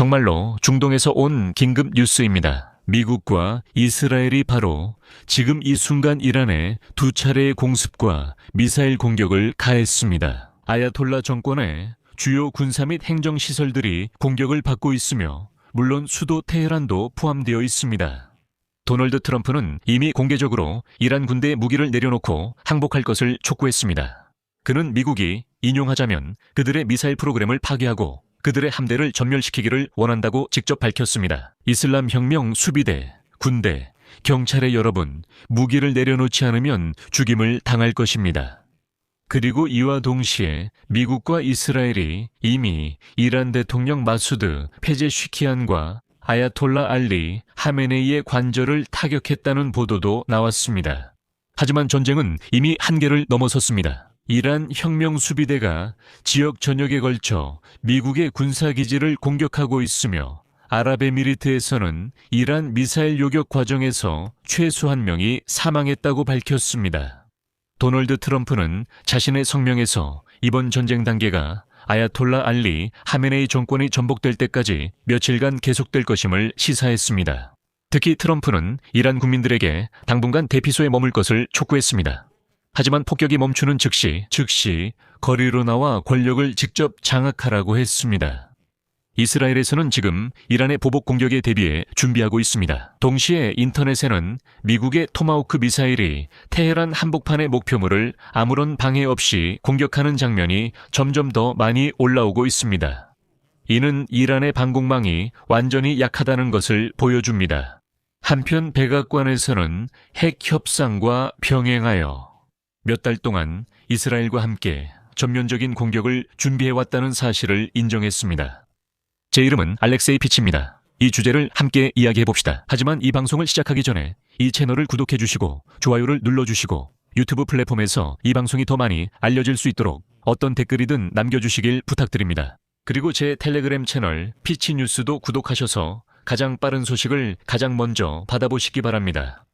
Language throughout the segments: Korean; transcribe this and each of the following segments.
정말로 중동에서 온 긴급 뉴스입니다. 미국과 이스라엘이 바로 지금 이 순간 이란에 두 차례의 공습과 미사일 공격을 가했습니다. 아야톨라 정권의 주요 군사 및 행정시설들이 공격을 받고 있으며 물론 수도 테헤란도 포함되어 있습니다. 도널드 트럼프는 이미 공개적으로 이란 군대에 무기를 내려놓고 항복할 것을 촉구했습니다. 그는 미국이 인용하자면 그들의 미사일 프로그램을 파괴하고 그들의 함대를 전멸시키기를 원한다고 직접 밝혔습니다. 이슬람 혁명 수비대, 군대, 경찰의 여러분, 무기를 내려놓지 않으면 죽임을 당할 것입니다. 그리고 이와 동시에 미국과 이스라엘이 이미 이란 대통령 마수드 페제쉬키안과 아야톨라 알리 하메네이의 관절을 타격했다는 보도도 나왔습니다. 하지만 전쟁은 이미 한계를 넘어섰습니다. 이란 혁명 수비대가 지역 전역에 걸쳐 미국의 군사기지를 공격하고 있으며 아랍에미리트에서는 이란 미사일 요격 과정에서 최소 1명이 사망했다고 밝혔습니다. 도널드 트럼프는 자신의 성명에서 이번 전쟁 단계가 아야톨라 알리 하메네이 정권이 전복될 때까지 며칠간 계속될 것임을 시사했습니다. 특히 트럼프는 이란 국민들에게 당분간 대피소에 머물 것을 촉구했습니다. 하지만 폭격이 멈추는 즉시 거리로 나와 권력을 직접 장악하라고 했습니다. 이스라엘에서는 지금 이란의 보복 공격에 대비해 준비하고 있습니다. 동시에 인터넷에는 미국의 토마호크 미사일이 테헤란 한복판의 목표물을 아무런 방해 없이 공격하는 장면이 점점 더 많이 올라오고 있습니다. 이는 이란의 방공망이 완전히 약하다는 것을 보여줍니다. 한편 백악관에서는 핵 협상과 병행하여 몇 달 동안 이스라엘과 함께 전면적인 공격을 준비해왔다는 사실을 인정했습니다. 제 이름은 알렉세이 피치입니다. 이 주제를 함께 이야기해봅시다. 하지만 이 방송을 시작하기 전에 이 채널을 구독해주시고 좋아요를 눌러주시고 유튜브 플랫폼에서 이 방송이 더 많이 알려질 수 있도록 어떤 댓글이든 남겨주시길 부탁드립니다. 그리고 제 텔레그램 채널 피치뉴스도 구독하셔서 가장 빠른 소식을 가장 먼저 받아보시기 바랍니다.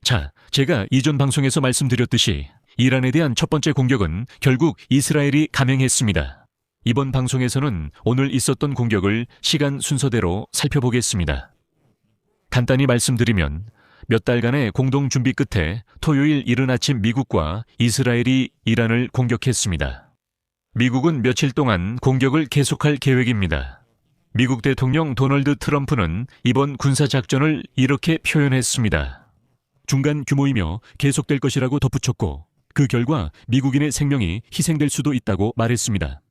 자, 제가 이전 방송에서 말씀드렸듯이 이란에 대한 첫 번째 공격은 결국 이스라엘이 감행했습니다. 이번 방송에서는 오늘 있었던 공격을 시간 순서대로 살펴보겠습니다. 간단히 말씀드리면 몇 달간의 공동 준비 끝에 토요일 이른 아침 미국과 이스라엘이 이란을 공격했습니다. 미국은 며칠 동안 공격을 계속할 계획입니다. 미국 대통령 도널드 트럼프는 이번 군사작전을 이렇게 표현했습니다. 중간 규모이며 계속될 것이라고 덧붙였고 그 결과 미국인의 생명이 희생될 수도 있다고 말했습니다.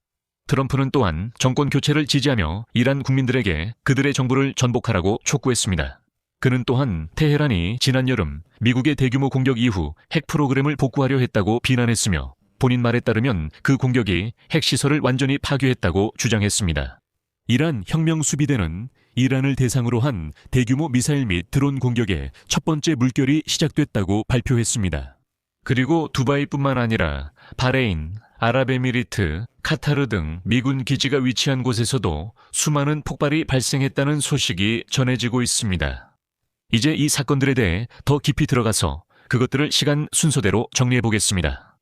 트럼프는 또한 정권 교체를 지지하며 이란 국민들에게 그들의 정부를 전복하라고 촉구했습니다. 그는 또한 테헤란이 지난 여름 미국의 대규모 공격 이후 핵 프로그램을 복구하려 했다고 비난했으며 본인 말에 따르면 그 공격이 핵시설을 완전히 파괴했다고 주장했습니다. 이란 혁명수비대는 이란을 대상으로 한 대규모 미사일 및 드론 공격의 첫 번째 물결이 시작됐다고 발표했습니다. 그리고 두바이뿐만 아니라 바레인, 아랍에미리트, 카타르 등 미군 기지가 위치한 곳에서도 수많은 폭발이 발생했다는 소식이 전해지고 있습니다. 이제 이 사건들에 대해 더 깊이 들어가서 그것들을 시간 순서대로 정리해 보겠습니다.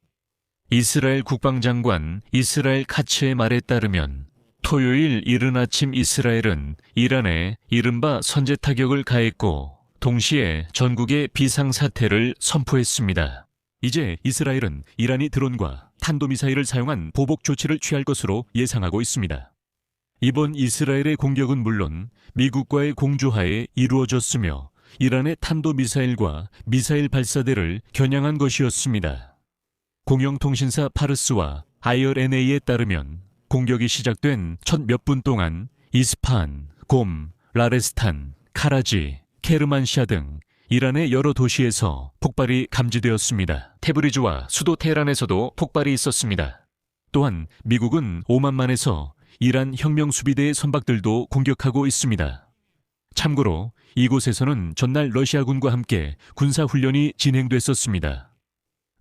이스라엘 국방장관 이스라엘 카츠의 말에 따르면 토요일 이른 아침 이스라엘은 이란에 이른바 선제 타격을 가했고 동시에 전국에 비상사태를 선포했습니다. 이제 이스라엘은 이란이 드론과 탄도미사일을 사용한 보복 조치를 취할 것으로 예상하고 있습니다. 이번 이스라엘의 공격은 물론 미국과의 공조하에 이루어졌으며 이란의 탄도미사일과 미사일 발사대를 겨냥한 것이었습니다. 공영통신사 파르스와 IRNA에 따르면 공격이 시작된 첫 몇 분 동안 이스파한, 곰, 라레스탄, 카라지, 케르만시아 등 이란의 여러 도시에서 폭발이 감지되었습니다. 테브리즈와 수도 테헤란에서도 폭발이 있었습니다. 또한 미국은 오만만에서 이란 혁명수비대의 선박들도 공격하고 있습니다. 참고로 이곳에서는 전날 러시아군과 함께 군사훈련이 진행됐었습니다.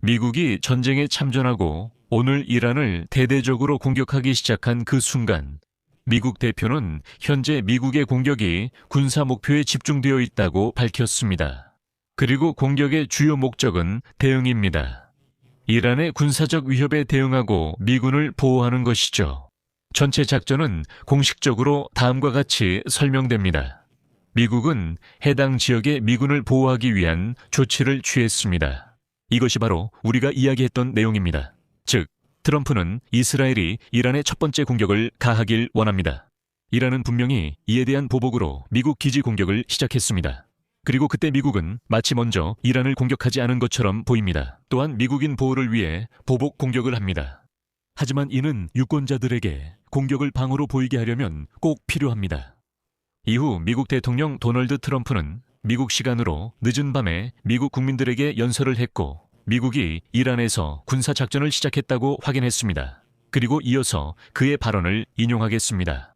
미국이 전쟁에 참전하고 오늘 이란을 대대적으로 공격하기 시작한 그 순간 미국 대표는 현재 미국의 공격이 군사 목표에 집중되어 있다고 밝혔습니다. 그리고 공격의 주요 목적은 대응입니다. 이란의 군사적 위협에 대응하고 미군을 보호하는 것이죠. 전체 작전은 공식적으로 다음과 같이 설명됩니다. 미국은 해당 지역의 미군을 보호하기 위한 조치를 취했습니다. 이것이 바로 우리가 이야기했던 내용입니다. 즉, 트럼프는 이스라엘이 이란의 첫 번째 공격을 가하길 원합니다. 이란은 분명히 이에 대한 보복으로 미국 기지 공격을 시작했습니다. 그리고 그때 미국은 마치 먼저 이란을 공격하지 않은 것처럼 보입니다. 또한 미국인 보호를 위해 보복 공격을 합니다. 하지만 이는 유권자들에게 공격을 방어로 보이게 하려면 꼭 필요합니다. 이후 미국 대통령 도널드 트럼프는 미국 시간으로 늦은 밤에 미국 국민들에게 연설을 했고 미국이 이란에서 군사작전을 시작했다고 확인했습니다. 그리고 이어서 그의 발언을 인용하겠습니다.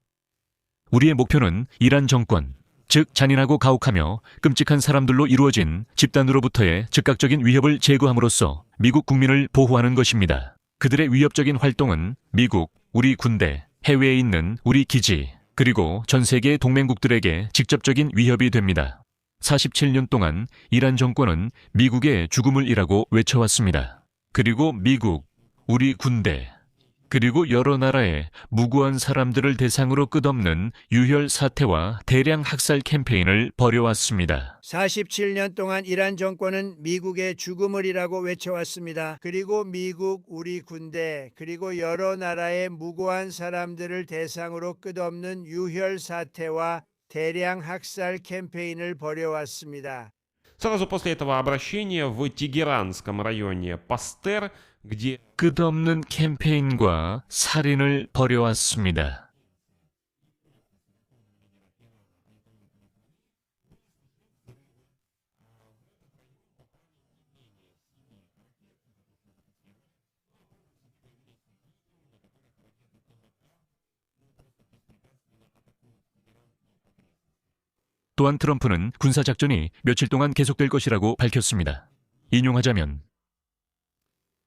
우리의 목표는 이란 정권, 즉 잔인하고 가혹하며 끔찍한 사람들로 이루어진 집단으로부터의 즉각적인 위협을 제거함으로써 미국 국민을 보호하는 것입니다. 그들의 위협적인 활동은 미국, 우리 군대, 해외에 있는 우리 기지, 그리고 전 세계의 동맹국들에게 직접적인 위협이 됩니다. 47년 동안 이란 정권은 미국의 죽음을 이라고 외쳐왔습니다. 그리고 미국, 우리 군대, 그리고 여러 나라의 무고한 사람들을 대상으로 끝없는 유혈 사태와 대량 학살 캠페인을 벌여왔습니다. 47년 동안 이란 정권은 미국의 죽음을이라고 외쳐왔습니다. 그리고 미국, 우리 군대, 그리고 여러 나라의 무고한 사람들을 대상으로 끝없는 유혈 사태와 대량 학살 캠페인을 벌여왔습니다. Сразу после этого обращения в Тегеранском районе Пастер, где 끝없는 캠페인과 살인을 벌여왔습니다. 또한 트럼프는 군사작전이 며칠 동안 계속될 것이라고 밝혔습니다. 인용하자면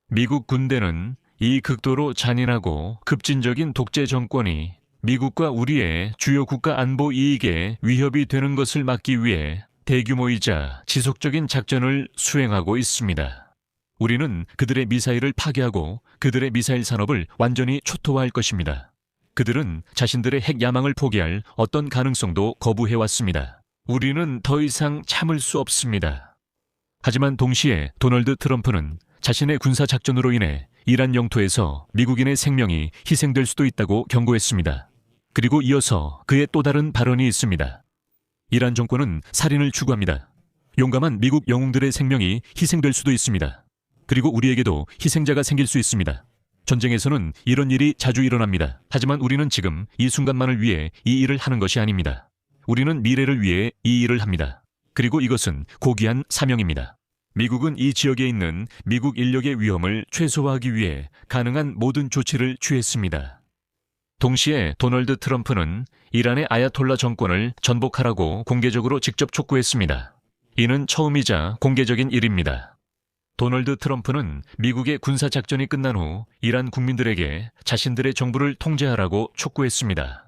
미국 군대는 이 극도로 잔인하고 급진적인 독재 정권이 미국과 우리의 주요 국가 안보 이익에 위협이 되는 것을 막기 위해 대규모이자 지속적인 작전을 수행하고 있습니다. 우리는 그들의 미사일을 파괴하고 그들의 미사일 산업을 완전히 초토화할 것입니다. 그들은 자신들의 핵 야망을 포기할 어떤 가능성도 거부해왔습니다. 우리는 더 이상 참을 수 없습니다. 하지만 동시에 도널드 트럼프는 자신의 군사작전으로 인해 이란 영토에서 미국인의 생명이 희생될 수도 있다고 경고했습니다. 그리고 이어서 그의 또 다른 발언이 있습니다. 이란 정권은 살인을 추구합니다. 용감한 미국 영웅들의 생명이 희생될 수도 있습니다. 그리고 우리에게도 희생자가 생길 수 있습니다. 전쟁에서는 이런 일이 자주 일어납니다. 하지만 우리는 지금 이 순간만을 위해 이 일을 하는 것이 아닙니다. 우리는 미래를 위해 이 일을 합니다. 그리고 이것은 고귀한 사명입니다. 미국은 이 지역에 있는 미국 인력의 위험을 최소화하기 위해 가능한 모든 조치를 취했습니다. 동시에 도널드 트럼프는 이란의 아야톨라 정권을 전복하라고 공개적으로 직접 촉구했습니다. 이는 처음이자 공개적인 일입니다. 도널드 트럼프는 미국의 군사작전이 끝난 후 이란 국민들에게 자신들의 정부를 통제하라고 촉구했습니다.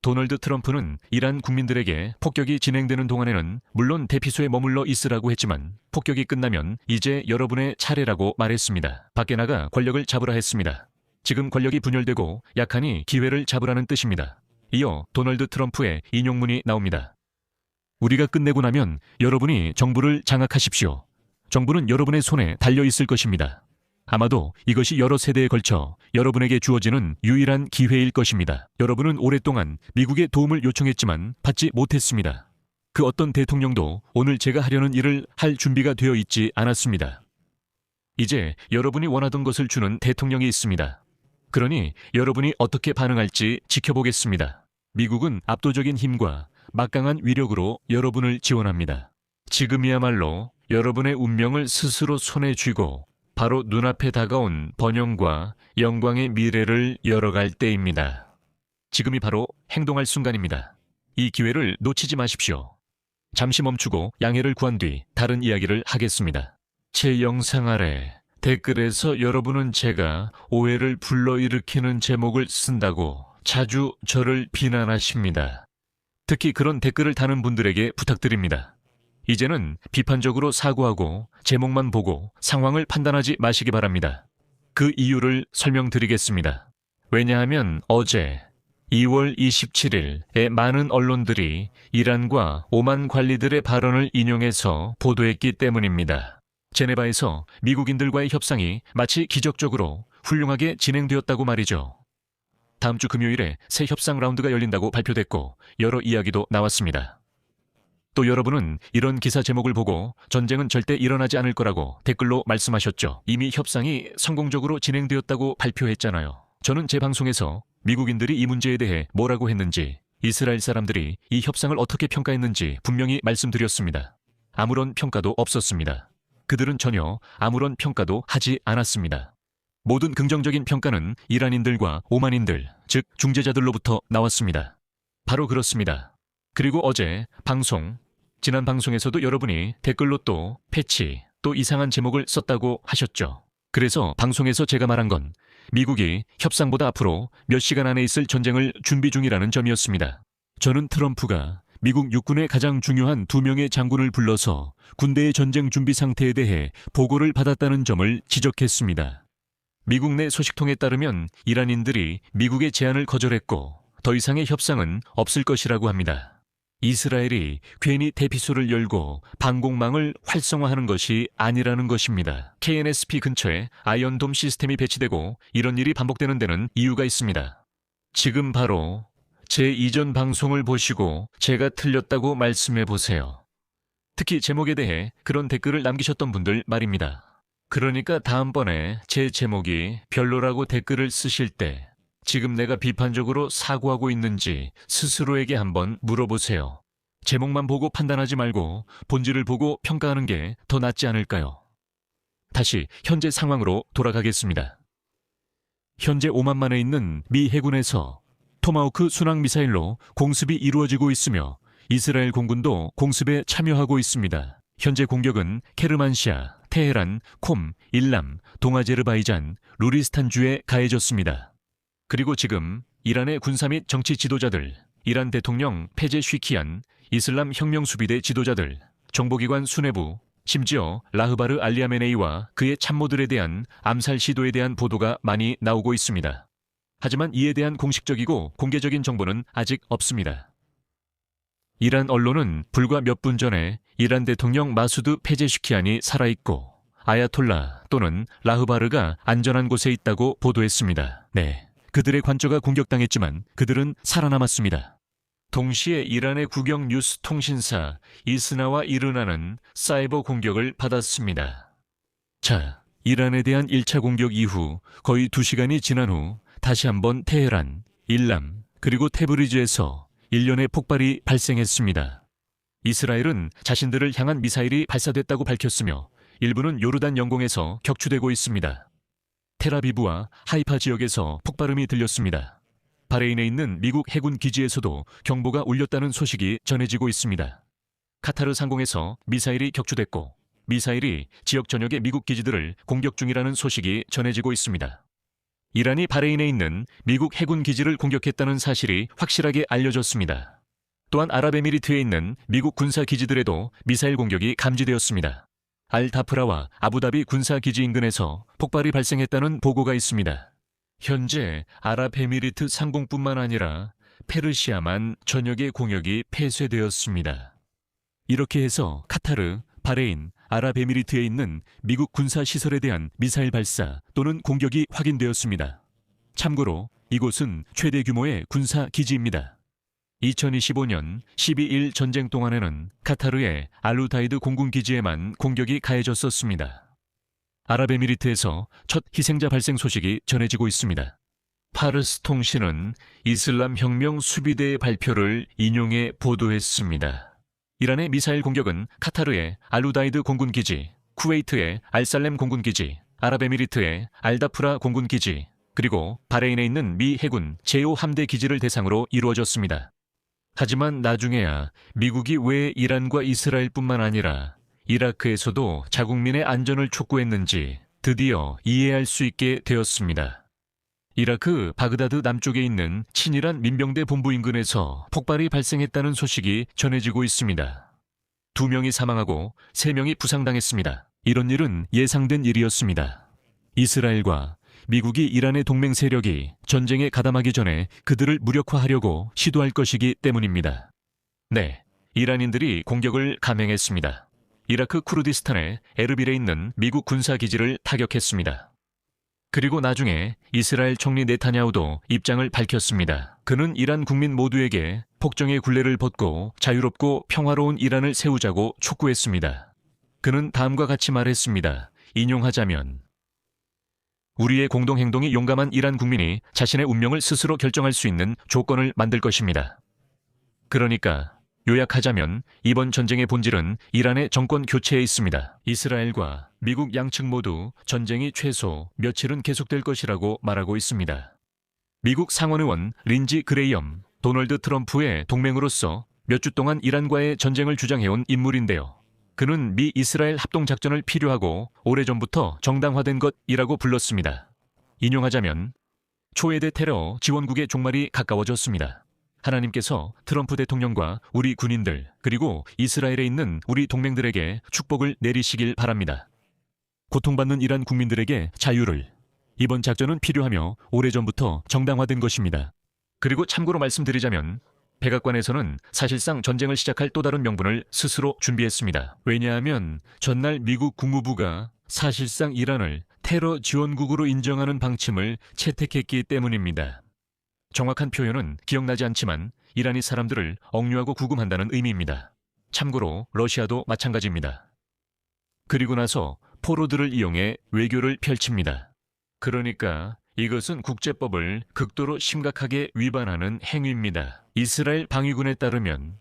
도널드 트럼프는 이란 국민들에게 폭격이 진행되는 동안에는 물론 대피소에 머물러 있으라고 했지만 폭격이 끝나면 이제 여러분의 차례라고 말했습니다. 밖에 나가 권력을 잡으라 했습니다. 지금 권력이 분열되고 약하니 기회를 잡으라는 뜻입니다. 이어 도널드 트럼프의 인용문이 나옵니다. 우리가 끝내고 나면 여러분이 정부를 장악하십시오. 정부는 여러분의 손에 달려 있을 것입니다. 아마도 이것이 여러 세대에 걸쳐 여러분에게 주어지는 유일한 기회일 것입니다. 여러분은 오랫동안 미국의 도움을 요청했지만 받지 못했습니다. 그 어떤 대통령도 오늘 제가 하려는 일을 할 준비가 되어 있지 않았습니다. 이제 여러분이 원하던 것을 주는 대통령이 있습니다. 그러니 여러분이 어떻게 반응할지 지켜보겠습니다. 미국은 압도적인 힘과 막강한 위력으로 여러분을 지원합니다. 지금이야말로 여러분의 운명을 스스로 손에 쥐고 바로 눈앞에 다가온 번영과 영광의 미래를 열어갈 때입니다. 지금이 바로 행동할 순간입니다. 이 기회를 놓치지 마십시오. 잠시 멈추고 양해를 구한 뒤 다른 이야기를 하겠습니다. 제 영상 아래 댓글에서 여러분은 제가 오해를 불러일으키는 제목을 쓴다고 자주 저를 비난하십니다. 특히 그런 댓글을 다는 분들에게 부탁드립니다. 이제는 비판적으로 사고하고 제목만 보고 상황을 판단하지 마시기 바랍니다. 그 이유를 설명드리겠습니다. 왜냐하면 어제 2월 27일에 많은 언론들이 이란과 오만 관리들의 발언을 인용해서 보도했기 때문입니다. 제네바에서 미국인들과의 협상이 마치 기적적으로 훌륭하게 진행되었다고 말이죠. 다음 주 금요일에 새 협상 라운드가 열린다고 발표됐고 여러 이야기도 나왔습니다. 또 여러분은 이런 기사 제목을 보고 전쟁은 절대 일어나지 않을 거라고 댓글로 말씀하셨죠. 이미 협상이 성공적으로 진행되었다고 발표했잖아요. 저는 제 방송에서 미국인들이 이 문제에 대해 뭐라고 했는지, 이스라엘 사람들이 이 협상을 어떻게 평가했는지 분명히 말씀드렸습니다. 아무런 평가도 없었습니다. 그들은 전혀 아무런 평가도 하지 않았습니다. 모든 긍정적인 평가는 이란인들과 오만인들, 즉 중재자들로부터 나왔습니다. 바로 그렇습니다. 그리고 어제 지난 방송에서도 여러분이 댓글로 또 패치, 또 이상한 제목을 썼다고 하셨죠. 그래서 방송에서 제가 말한 건 미국이 협상보다 앞으로 몇 시간 안에 있을 전쟁을 준비 중이라는 점이었습니다. 저는 트럼프가 미국 육군의 가장 중요한 2명의 장군을 불러서 군대의 전쟁 준비 상태에 대해 보고를 받았다는 점을 지적했습니다. 미국 내 소식통에 따르면 이란인들이 미국의 제안을 거절했고 더 이상의 협상은 없을 것이라고 합니다. 이스라엘이 괜히 대피소를 열고 방공망을 활성화하는 것이 아니라는 것입니다. KNSP 근처에 아이언돔 시스템이 배치되고 이런 일이 반복되는 데는 이유가 있습니다. 지금 바로 제 이전 방송을 보시고 제가 틀렸다고 말씀해 보세요. 특히 제목에 대해 그런 댓글을 남기셨던 분들 말입니다. 그러니까 다음번에 제 제목이 별로라고 댓글을 쓰실 때 지금 내가 비판적으로 사고하고 있는지 스스로에게 한번 물어보세요. 제목만 보고 판단하지 말고 본질을 보고 평가하는 게 더 낫지 않을까요? 다시 현재 상황으로 돌아가겠습니다. 현재 오만만에 있는 미 해군에서 토마호크 순항미사일로 공습이 이루어지고 있으며 이스라엘 공군도 공습에 참여하고 있습니다. 현재 공격은 케르만시아, 테헤란, 콤, 일람, 동아제르바이잔, 루리스탄주에 가해졌습니다. 그리고 지금 이란의 군사 및 정치 지도자들, 이란 대통령 페제쉬키안, 이슬람 혁명수비대 지도자들, 정보기관 수뇌부, 심지어 라흐바르 알리아메네이와 그의 참모들에 대한 암살 시도에 대한 보도가 많이 나오고 있습니다. 하지만 이에 대한 공식적이고 공개적인 정보는 아직 없습니다. 이란 언론은 불과 몇 분 전에 이란 대통령 마수드 페제쉬키안이 살아있고 아야톨라 또는 라흐바르가 안전한 곳에 있다고 보도했습니다. 네, 그들의 관저가 공격당했지만 그들은 살아남았습니다. 동시에 이란의 국영 뉴스 통신사 이스나와 이르나는 사이버 공격을 받았습니다. 자, 이란에 대한 1차 공격 이후 거의 2시간이 지난 후 다시 한번 테헤란, 일람, 그리고 테브리즈에서 일련의 폭발이 발생했습니다. 이스라엘은 자신들을 향한 미사일이 발사됐다고 밝혔으며 일부는 요르단 영공에서 격추되고 있습니다. 텔아비브와 하이파 지역에서 폭발음이 들렸습니다. 바레인에 있는 미국 해군 기지에서도 경보가 울렸다는 소식이 전해지고 있습니다. 카타르 상공에서 미사일이 격추됐고 미사일이 지역 전역의 미국 기지들을 공격 중이라는 소식이 전해지고 있습니다. 이란이 바레인에 있는 미국 해군 기지를 공격했다는 사실이 확실하게 알려졌습니다. 또한 아랍에미리트에 있는 미국 군사 기지들에도 미사일 공격이 감지되었습니다. 알다프라와 아부다비 군사 기지 인근에서 폭발이 발생했다는 보고가 있습니다. 현재 아랍에미리트 상공뿐만 아니라 페르시아만 전역의 공역이 폐쇄되었습니다. 이렇게 해서 카타르, 바레인, 아랍에미리트에 있는 미국 군사시설에 대한 미사일 발사 또는 공격이 확인되었습니다. 참고로 이곳은 최대 규모의 군사기지입니다. 2025년 12일 전쟁 동안에는 카타르의 알루다이드 공군기지에만 공격이 가해졌었습니다. 아랍에미리트에서 첫 희생자 발생 소식이 전해지고 있습니다. 파르스 통신은 이슬람 혁명 수비대의 발표를 인용해 보도했습니다. 이란의 미사일 공격은 카타르의 알루다이드 공군기지, 쿠웨이트의 알살렘 공군기지, 아랍에미리트의 알다프라 공군기지, 그리고 바레인에 있는 미 해군 제5 함대 기지를 대상으로 이루어졌습니다. 하지만 나중에야 미국이 왜 이란과 이스라엘뿐만 아니라 이라크에서도 자국민의 안전을 촉구했는지 드디어 이해할 수 있게 되었습니다. 이라크 바그다드 남쪽에 있는 친이란 민병대 본부 인근에서 폭발이 발생했다는 소식이 전해지고 있습니다. 2명이 사망하고 3명이 부상당했습니다. 이런 일은 예상된 일이었습니다. 이스라엘과 미국이 이란의 동맹 세력이 전쟁에 가담하기 전에 그들을 무력화하려고 시도할 것이기 때문입니다. 네, 이란인들이 공격을 감행했습니다. 이라크 쿠르디스탄의 에르빌에 있는 미국 군사기지를 타격했습니다. 그리고 나중에 이스라엘 총리 네타냐후도 입장을 밝혔습니다. 그는 이란 국민 모두에게 폭정의 굴레를 벗고 자유롭고 평화로운 이란을 세우자고 촉구했습니다. 그는 다음과 같이 말했습니다. 인용하자면 우리의 공동행동이 용감한 이란 국민이 자신의 운명을 스스로 결정할 수 있는 조건을 만들 것입니다. 그러니까 요약하자면 이번 전쟁의 본질은 이란의 정권 교체에 있습니다. 이스라엘과 미국 양측 모두 전쟁이 최소 며칠은 계속될 것이라고 말하고 있습니다. 미국 상원의원 린지 그레이엄, 도널드 트럼프의 동맹으로서 몇 주 동안 이란과의 전쟁을 주장해온 인물인데요. 그는 미 이스라엘 합동작전을 필요하고 오래전부터 정당화된 것이라고 불렀습니다. 인용하자면 초회대 테러 지원국의 종말이 가까워졌습니다. 하나님께서 트럼프 대통령과 우리 군인들 그리고 이스라엘에 있는 우리 동맹들에게 축복을 내리시길 바랍니다. 고통받는 이란 국민들에게 자유를. 이번 작전은 필요하며 오래전부터 정당화된 것입니다. 그리고 참고로 말씀드리자면 백악관에서는 사실상 전쟁을 시작할 또 다른 명분을 스스로 준비했습니다. 왜냐하면 전날 미국 국무부가 사실상 이란을 테러 지원국으로 인정하는 방침을 채택했기 때문입니다. 정확한 표현은 기억나지 않지만 이란이 사람들을 억류하고 구금한다는 의미입니다. 참고로 러시아도 마찬가지입니다. 그리고 나서 포로들을 이용해 외교를 펼칩니다. 그러니까 이것은 국제법을 극도로 심각하게 위반하는 행위입니다. 이스라엘 방위군에 따르면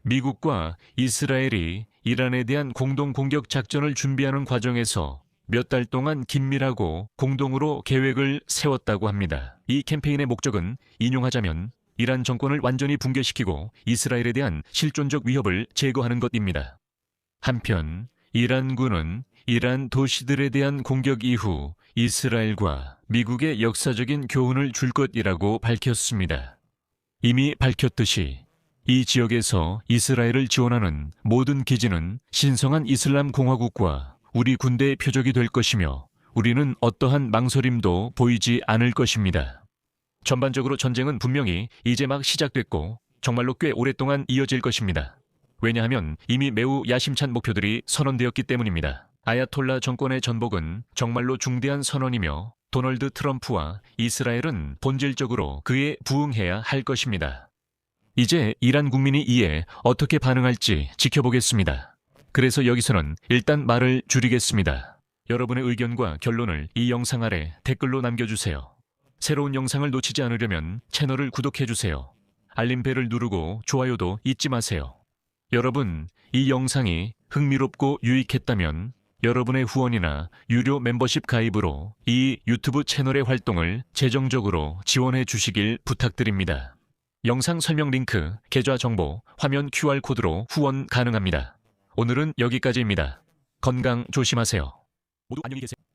미국과 이스라엘이 이란에 대한 공동공격 작전을 준비하는 과정에서 몇 달 동안 긴밀하고 공동으로 계획을 세웠다고 합니다. 이 캠페인의 목적은 인용하자면 이란 정권을 완전히 붕괴시키고 이스라엘에 대한 실존적 위협을 제거하는 것입니다. 한편 이란군은 이란 도시들에 대한 공격 이후 이스라엘과 미국의 역사적인 교훈을 줄 것이라고 밝혔습니다. 이미 밝혔듯이 이 지역에서 이스라엘을 지원하는 모든 기지는 신성한 이슬람 공화국과 우리 군대의 표적이 될 것이며 우리는 어떠한 망설임도 보이지 않을 것입니다. 전반적으로 전쟁은 분명히 이제 막 시작됐고 정말로 꽤 오랫동안 이어질 것입니다. 왜냐하면 이미 매우 야심찬 목표들이 선언되었기 때문입니다. 아야톨라 정권의 전복은 정말로 중대한 선언이며 도널드 트럼프와 이스라엘은 본질적으로 그에 부응해야 할 것입니다. 이제 이란 국민이 이에 어떻게 반응할지 지켜보겠습니다. 그래서 여기서는 일단 말을 줄이겠습니다. 여러분의 의견과 결론을 이 영상 아래 댓글로 남겨주세요. 새로운 영상을 놓치지 않으려면 채널을 구독해주세요. 알림벨을 누르고 좋아요도 잊지 마세요. 여러분, 이 영상이 흥미롭고 유익했다면 여러분의 후원이나 유료 멤버십 가입으로 이 유튜브 채널의 활동을 재정적으로 지원해 주시길 부탁드립니다. 영상 설명 링크, 계좌 정보, 화면 QR코드로 후원 가능합니다. 오늘은 여기까지입니다. 건강 조심하세요. 모두 안녕히 계세요.